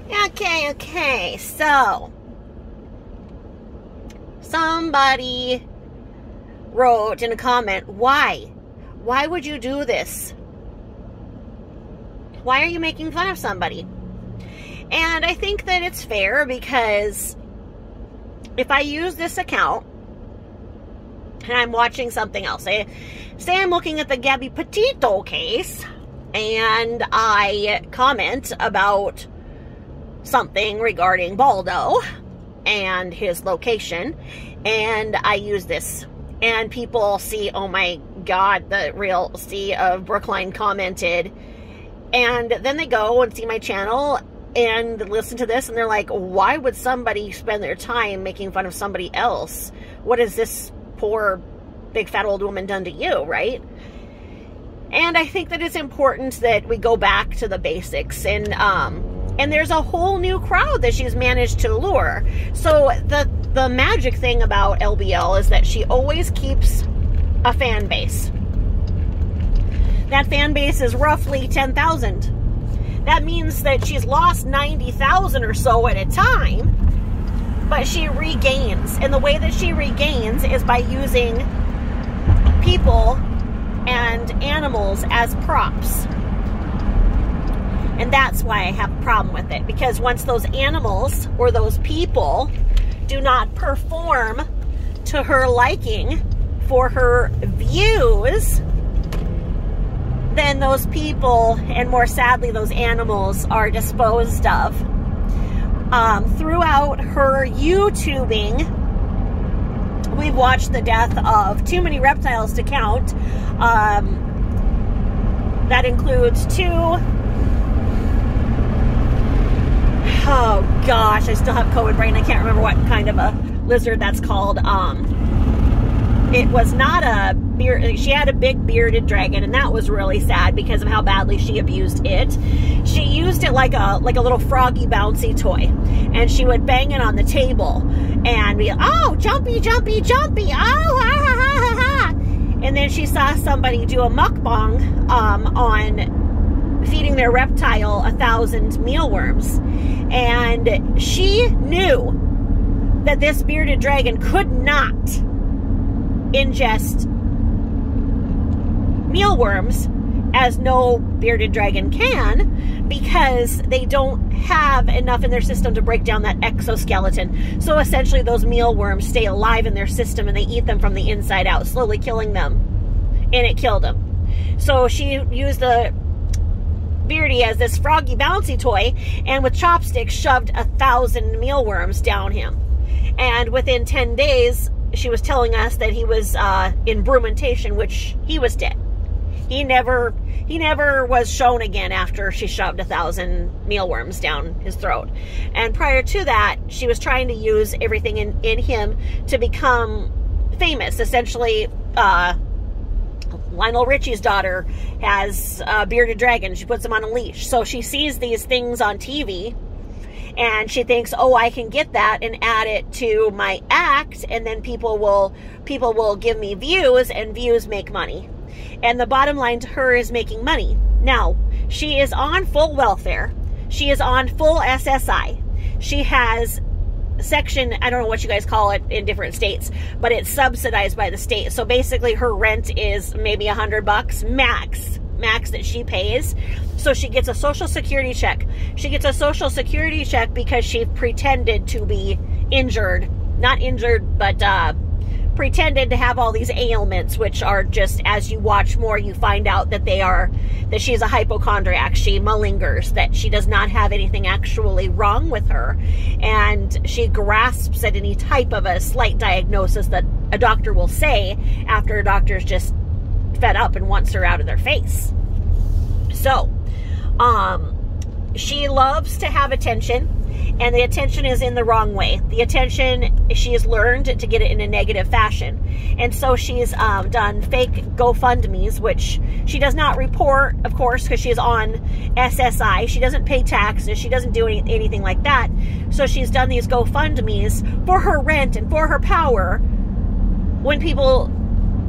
Okay, so somebody wrote in a comment, why would you do this? Why are you making fun of somebody? And I think that it's fair, because if I use this account and I'm watching something else, say I'm looking at the Gabby Petito case, and I comment about something regarding Baldo and his location, and I use this, and people see, oh my God, the real C of Brookline commented, and then they go and see my channel and listen to this, and they're like, why would somebody spend their time making fun of somebody else? What has this poor big fat old woman done to you, right? And I think that it's important that we go back to the basics, and there's a whole new crowd that she's managed to lure. So the magic thing about LBL is that she always keeps a fan base. That fan base is roughly 10,000. That means that she's lost 90,000 or so at a time, but she regains. And the way that she regains is by using people and animals as props. And that's why I have a problem with it, because once those animals or those people do not perform to her liking for her views, then those people, and more sadly those animals, are disposed of. Throughout her YouTubing, we've watched the death of too many reptiles to count. That includes two, oh gosh, I still have COVID brain. I can't remember what kind of a lizard that's called. It was not a beard. She had a big bearded dragon, and that was really sad because of how badly she abused it. She used it like a little froggy bouncy toy, and she would bang it on the table and be, oh, jumpy, jumpy, jumpy, oh, ha, ha, ha, ha, ha. And then she saw somebody do a mukbang on feeding their reptile 1,000 mealworms, and she knew that this bearded dragon could not ingest mealworms, as no bearded dragon can, because they don't have enough in their system to break down that exoskeleton. So essentially those mealworms stay alive in their system, and they eat them from the inside out, slowly killing them. And it killed them. So she used the Beardy as this froggy bouncy toy, and with chopsticks shoved 1,000 mealworms down him. And within 10 days, she was telling us that he was in brumentation, which he was dead. He never was shown again after she shoved 1,000 mealworms down his throat. And prior to that, she was trying to use everything in him to become famous. Essentially, Lionel Richie's daughter has a bearded dragon. She puts him on a leash. So she sees these things on TV, and she thinks, oh, I can get that and add it to my act, and then people will give me views, and views make money. And the bottom line to her is making money. Now, she is on full welfare. She is on full SSI. She has section, I don't know what you guys call it in different states, but it's subsidized by the state. So basically her rent is maybe $100 max that she pays. So she gets a social security check. She gets a social security check because she pretended to be injured. Not injured, but pretended to have all these ailments, which are just, as you watch more, you find out that that she is a hypochondriac. She malingers, that she does not have anything actually wrong with her. And she grasps at any type of a slight diagnosis that a doctor will say after a doctor's just fed up and wants her out of their face. So, she loves to have attention, and the attention is in the wrong way. The attention, she has learned to get it in a negative fashion. And so she's done fake GoFundMes, which she does not report, of course, because she is on SSI. She doesn't pay taxes. She doesn't do anything like that. So she's done these GoFundMes for her rent and for her power, when people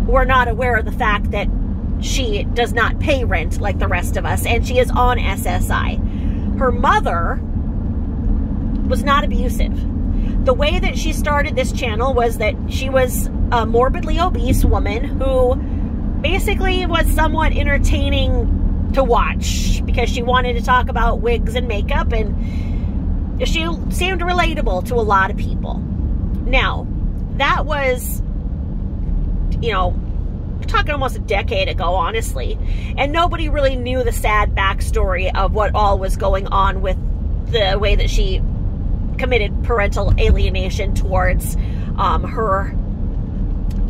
were not aware of the fact that she does not pay rent like the rest of us, and she is on SSI. Her mother was not abusive. The way that she started this channel was that she was a morbidly obese woman who basically was somewhat entertaining to watch because she wanted to talk about wigs and makeup, and she seemed relatable to a lot of people. Now, that was, you know, talking almost a decade ago, honestly, and nobody really knew the sad backstory of what all was going on with the way that she committed parental alienation towards her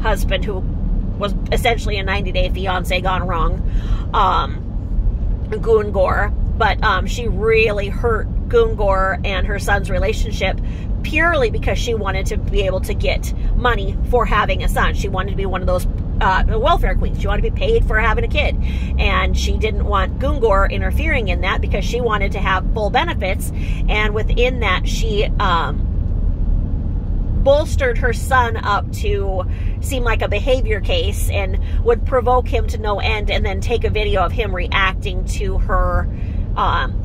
husband, who was essentially a 90-day fiance gone wrong, Gungur. But she really hurt Gungur and her son's relationship purely because she wanted to be able to get money for having a son. She wanted to be one of those welfare queens. She wanted to be paid for having a kid, and she didn't want Gungur interfering in that because she wanted to have full benefits. And within that, she bolstered her son up to seem like a behavior case and would provoke him to no end, and then take a video of him reacting to her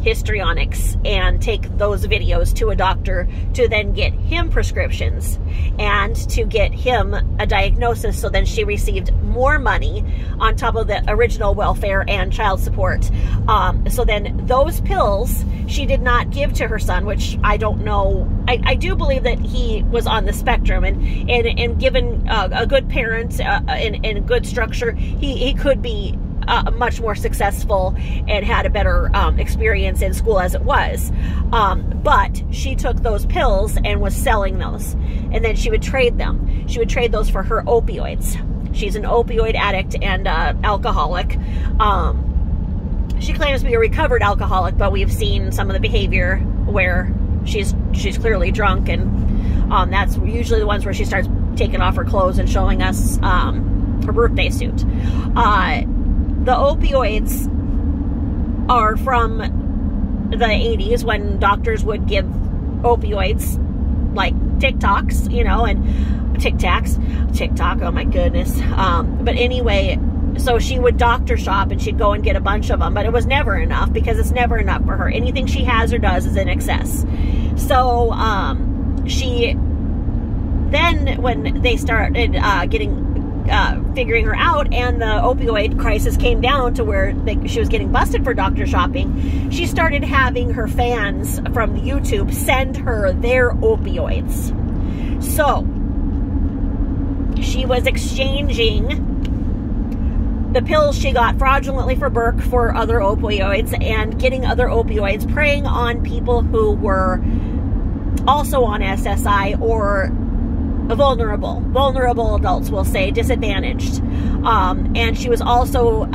histrionics and take those videos to a doctor to then get him prescriptions and to get him a diagnosis. So then she received more money on top of the original welfare and child support. So then those pills she did not give to her son, which I don't know. I do believe that he was on the spectrum, and given a good parent and a good structure, he could be much more successful and had a better experience in school as it was. But she took those pills and was selling those, and then she would trade them. She would trade those for her opioids. She's an opioid addict and alcoholic. She claims to be a recovered alcoholic, but we've seen some of the behavior where she's clearly drunk, and that's usually the ones where she starts taking off her clothes and showing us her birthday suit. The opioids are from the 80s, when doctors would give opioids like TikToks, you know, and TikTok, oh my goodness. But anyway, so she would doctor shop and she'd go and get a bunch of them, but it was never enough, because it's never enough for her. Anything she has or does is in excess. So she then, when they started figuring her out, and the opioid crisis came down to where she was getting busted for doctor shopping, she started having her fans from YouTube send her their opioids. So she was exchanging the pills she got fraudulently for Burke for other opioids, and getting other opioids, preying on people who were also on SSI or vulnerable adults, will say, disadvantaged. And she was also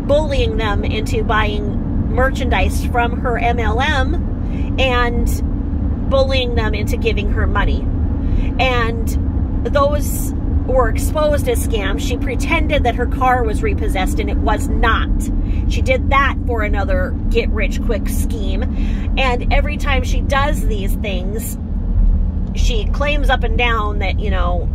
bullying them into buying merchandise from her MLM and bullying them into giving her money. And those were exposed as scams. She pretended that her car was repossessed, and it was not. She did that for another get-rich-quick scheme. And every time she does these things, she claims up and down that, you know,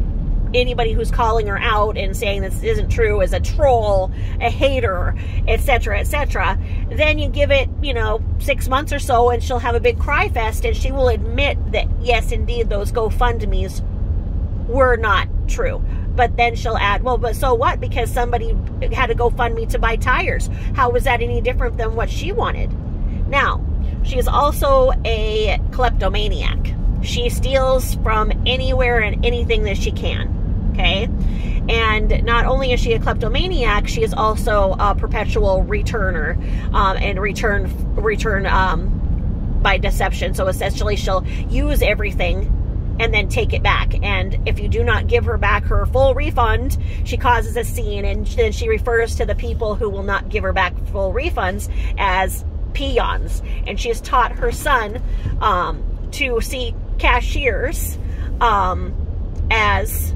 anybody who's calling her out and saying this isn't true is a troll, a hater, etc., etc. Then you give it, you know, 6 months or so, and she'll have a big cry fest, and she will admit that, yes, indeed, those GoFundMes were not true. But then she'll add, well, but so what? Because somebody had to GoFundMe to buy tires. How was that any different than what she wanted? Now, she is also a kleptomaniac. She steals from anywhere and anything that she can, okay? And not only is she a kleptomaniac, she is also a perpetual returner, and return by deception. So essentially, she'll use everything and then take it back. And if you do not give her back her full refund, she causes a scene, and then she refers to the people who will not give her back full refunds as peons. And she has taught her son to see cashiers as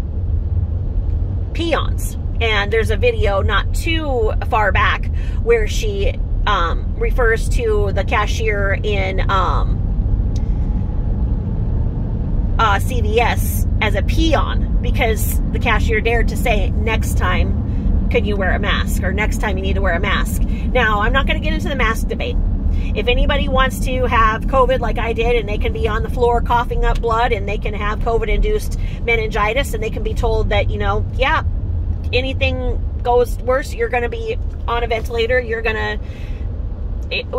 peons. And there's a video not too far back where she refers to the cashier in CVS as a peon, because the cashier dared to say, next time, could you wear a mask? Or next time you need to wear a mask. Now, I'm not going to get into the mask debate. if anybody wants to have COVID like I did, and they can be on the floor coughing up blood, and they can have COVID-induced meningitis, and they can be told that, you know, yeah, anything goes worse, you're going to be on a ventilator, you're going to,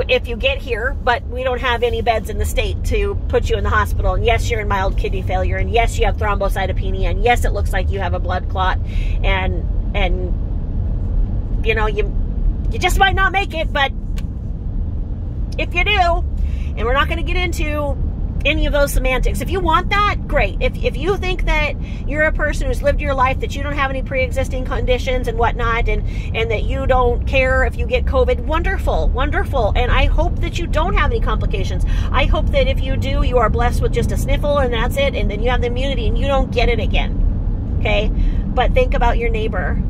if you get here, but we don't have any beds in the state to put you in the hospital, and yes, you're in mild kidney failure, and yes, you have thrombocytopenia, and yes, it looks like you have a blood clot, and you know, you just might not make it, but if you do, and we're not going to get into any of those semantics. If you want that, great. If you think that you're a person who's lived your life, that you don't have any pre-existing conditions and whatnot, and that you don't care if you get COVID, wonderful, wonderful. And I hope that you don't have any complications. I hope that if you do, you are blessed with just a sniffle and that's it, and then you have the immunity and you don't get it again. Okay? But think about your neighbor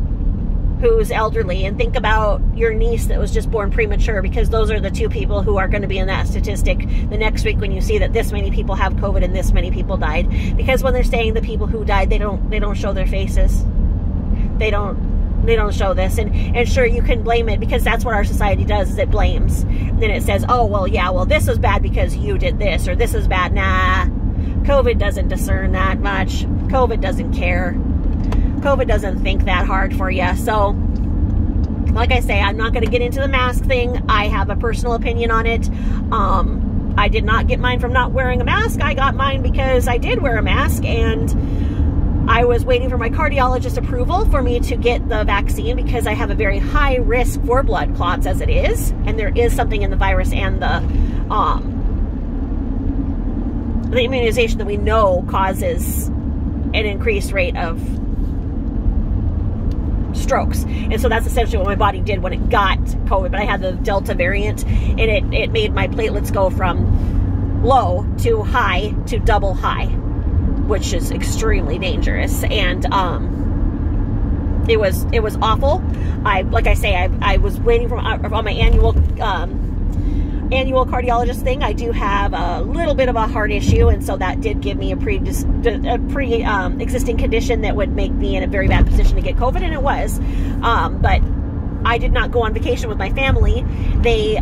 who's elderly, and think about your niece that was just born premature, because those are the two people who are going to be in that statistic the next week when you see that this many people have COVID and this many people died. Because when they're saying the people who died, they don't show their faces. They don't show this, and sure, you can blame it, because that's what our society does, is it blames. Then it says, oh, well, yeah, well, this is bad because you did this, or this is bad. Nah, COVID doesn't discern that much. COVID doesn't care. COVID doesn't think that hard for you. So, like I say, I'm not going to get into the mask thing. I have a personal opinion on it. I did not get mine from not wearing a mask. I got mine because I did wear a mask, and I was waiting for my cardiologist approval for me to get the vaccine, because I have a very high risk for blood clots as it is, and there is something in the virus and the immunization that we know causes an increased rate of strokes. And so that's essentially what my body did when it got COVID. But I had the Delta variant, and it made my platelets go from low to high to double high, which is extremely dangerous. And it was awful. Like I say, I was waiting for on my annual cardiologist thing. I do have a little bit of a heart issue, and so that did give me a pre-existing condition that would make me in a very bad position to get COVID, and it was. But I did not go on vacation with my family. They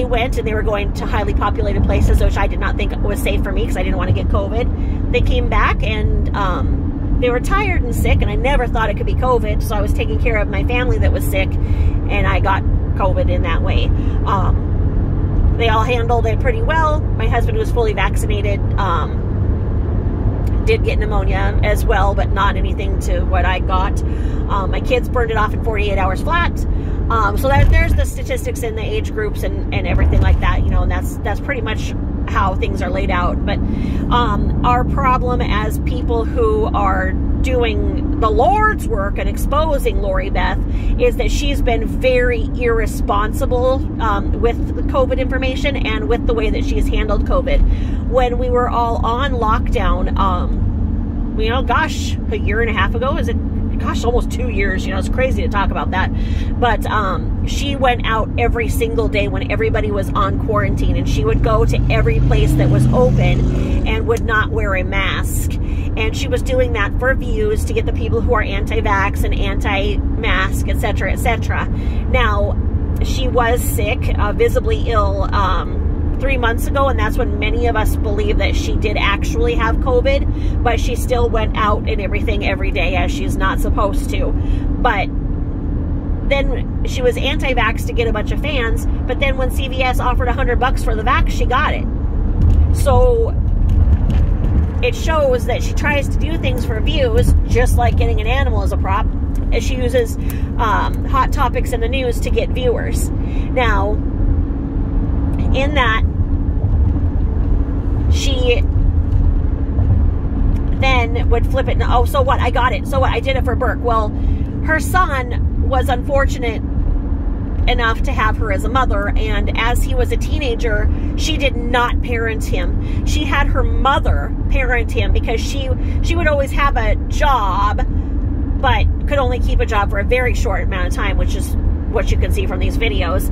went, and they were going to highly populated places, which I did not think was safe for me, because I didn't want to get COVID. They came back, and they were tired and sick, and I never thought it could be COVID, so I was taking care of my family that was sick, and I got COVID in that way. They all handled it pretty well. My husband was fully vaccinated, did get pneumonia as well, but not anything to what I got. My kids burned it off in 48 hours flat. So there's the statistics in the age groups and everything like that, you know, and that's pretty much how things are laid out. But our problem as people who are doing the Lord's work and exposing Lori Beth is that she's been very irresponsible with the COVID information and with the way that she's handled COVID. When we were all on lockdown, you know, gosh, a year and a half ago, is it? Gosh, almost 2 years, you know, it's crazy to talk about that. But she went out every single day when everybody was on quarantine, and she would go to every place that was open and would not wear a mask. And she was doing that for views, to get the people who are anti-vax and anti-mask, etc., etc. Now, she was sick, visibly ill, 3 months ago, and that's when many of us believe that she did actually have COVID, but she still went out and everything every day as she's not supposed to. But then she was anti-vax to get a bunch of fans, but then when CVS offered $100 for the vax, she got it. So it shows that she tries to do things for views, just like getting an animal as a prop, as she uses hot topics in the news to get viewers. Now, in that, she then would flip it and, oh, so what? I got it. So what? I did it for Burke. Well, her son was unfortunate enough to have her as a mother, and as he was a teenager, she did not parent him. She had her mother parent him, because she would always have a job, but could only keep a job for a very short amount of time, which is what you can see from these videos.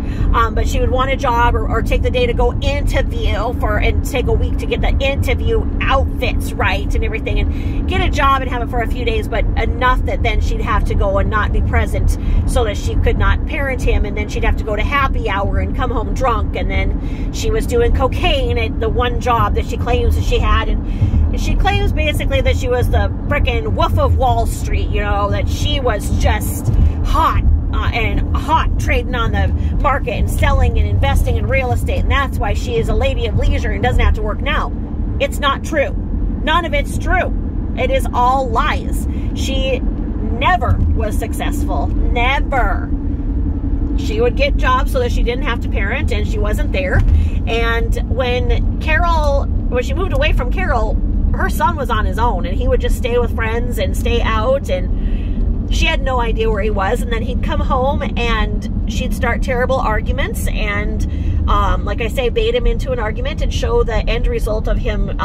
But she would want a job or take the day to go interview and take a week to get the interview outfits right and everything, and get a job and have it for a few days, but enough that then she'd have to go and not be present so that she could not parent him, and then she'd have to go to happy hour and come home drunk, and then she was doing cocaine at the one job that she claims that she had, and she claims basically that she was the frickin' Wolf of Wall Street, you know, that she was just hot trading on the market and selling and investing in real estate, and that's why she is a lady of leisure and doesn't have to work now. It's not true. None of it's true. It is all lies. She never was successful. Never. She would get jobs so that she didn't have to parent, and she wasn't there. And when she moved away from Carol, her son was on his own, and he would just stay with friends and stay out, and she had no idea where he was. And then he'd come home and she'd start terrible arguments, and like I say, bait him into an argument and show the end result of him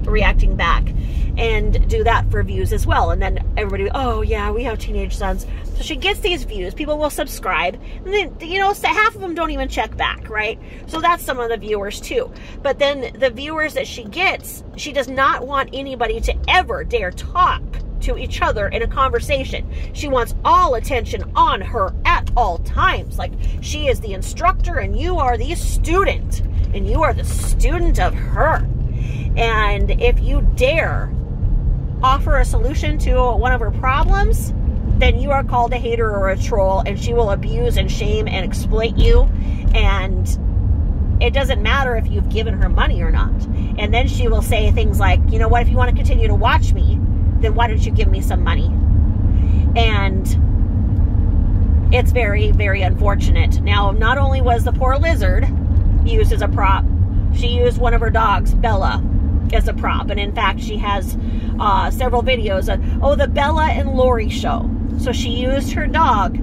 reacting back, and do that for views as well. And then everybody, oh yeah, we have teenage sons. So she gets these views, people will subscribe, and then, you know, half of them don't even check back, right? So that's some of the viewers too. But then the viewers that she gets, she does not want anybody to ever dare talk to each other in a conversation. She wants all attention on her at all times. Like, she is the instructor and you are the student, and you are the student of her. And if you dare offer a solution to one of her problems, then you are called a hater or a troll, and she will abuse and shame and exploit you. And it doesn't matter if you've given her money or not. And then she will say things like, you know what, if you want to continue to watch me, then why don't you give me some money? And it's very, very unfortunate. Now, not only was the poor lizard used as a prop, she used one of her dogs, Bella, as a prop. And in fact, she has several videos of, the Bella and Lori show. So she used her dog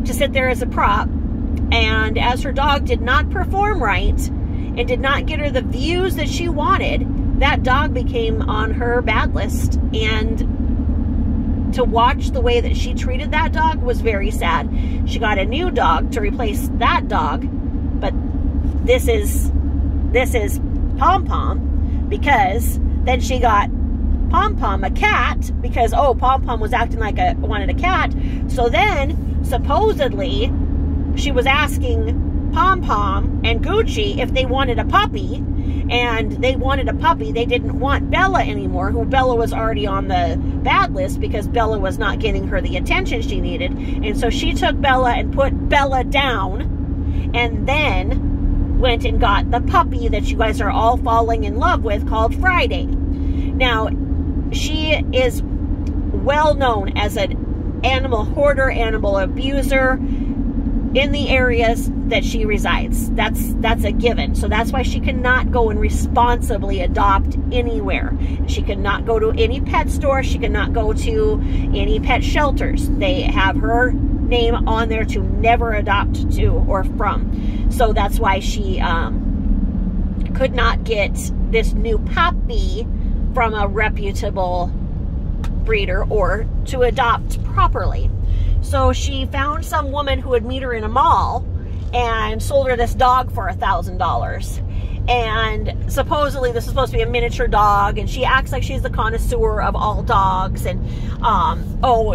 to sit there as a prop. And as her dog did not perform right and did not get her the views that she wanted, that dog became on her bad list. And to watch the way that she treated that dog was very sad. She got a new dog to replace that dog, but this is Pom Pom, because then she got Pom Pom a cat, because Pom Pom was acting like wanted a cat. So then supposedly she was asking Pom Pom and Gucci if they wanted a puppy, and they wanted a puppy. They didn't want Bella anymore, who Bella was already on the bad list because Bella was not getting her the attention she needed. And so she took Bella and put Bella down, and then went and got the puppy that you guys are all falling in love with, called Friday. Now, she is well known as an animal hoarder, animal abuser in the areas that she resides. That's a given. So that's why she cannot go and responsibly adopt anywhere. She cannot go to any pet store. She cannot go to any pet shelters. They have her name on there to never adopt to or from. So that's why she could not get this new puppy from a reputable breeder or to adopt properly. So she found some woman who would meet her in a mall and sold her this dog for $1,000. And supposedly this is supposed to be a miniature dog, and she acts like she's the connoisseur of all dogs, and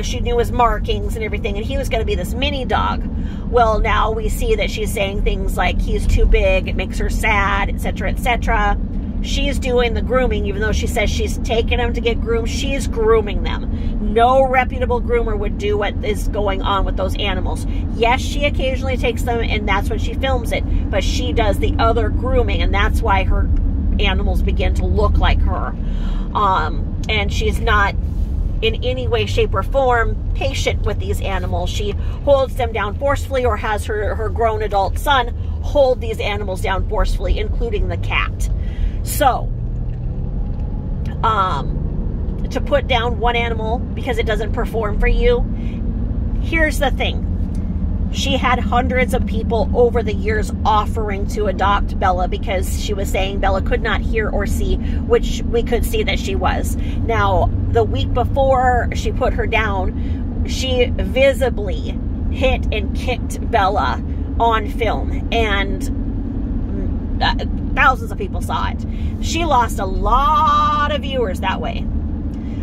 she knew his markings and everything, and he was going to be this mini dog. Well, now we see that she's saying things like he's too big, it makes her sad, etc., etc. She's doing the grooming, even though she says she's taking them to get groomed. She's grooming them. No reputable groomer would do what is going on with those animals. Yes, she occasionally takes them, and that's when she films it, but she does the other grooming, and that's why her animals begin to look like her. And she's not in any way, shape, or form patient with these animals. She holds them down forcefully, or has her grown adult son hold these animals down forcefully, including the cat. So, to put down one animal because it doesn't perform for you, here's the thing. She had hundreds of people over the years offering to adopt Bella because she was saying Bella could not hear or see, which we could see that she was. Now, the week before she put her down, she visibly hit and kicked Bella on film, and thousands of people saw it. She lost a lot of viewers that way.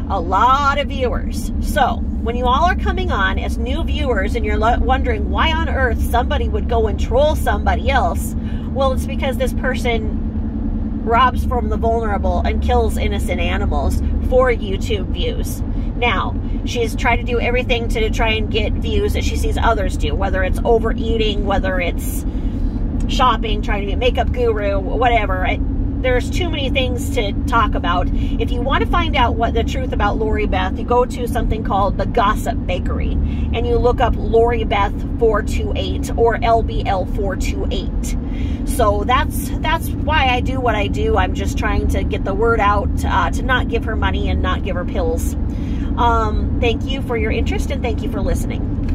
A lot of viewers. So when you all are coming on as new viewers and you're wondering why on earth somebody would go and troll somebody else, well, it's because this person robs from the vulnerable and kills innocent animals for YouTube views. Now, she's tried to do everything to try and get views that she sees others do, whether it's overeating, whether it's shopping, trying to be a makeup guru, whatever. There's too many things to talk about. If you want to find out what the truth about Lori Beth, you go to something called the Gossip Bakery, and you look up Lori Beth 428 or LBL 428. So that's why I do what I do. I'm just trying to get the word out, to not give her money and not give her pills. Thank you for your interest, and thank you for listening.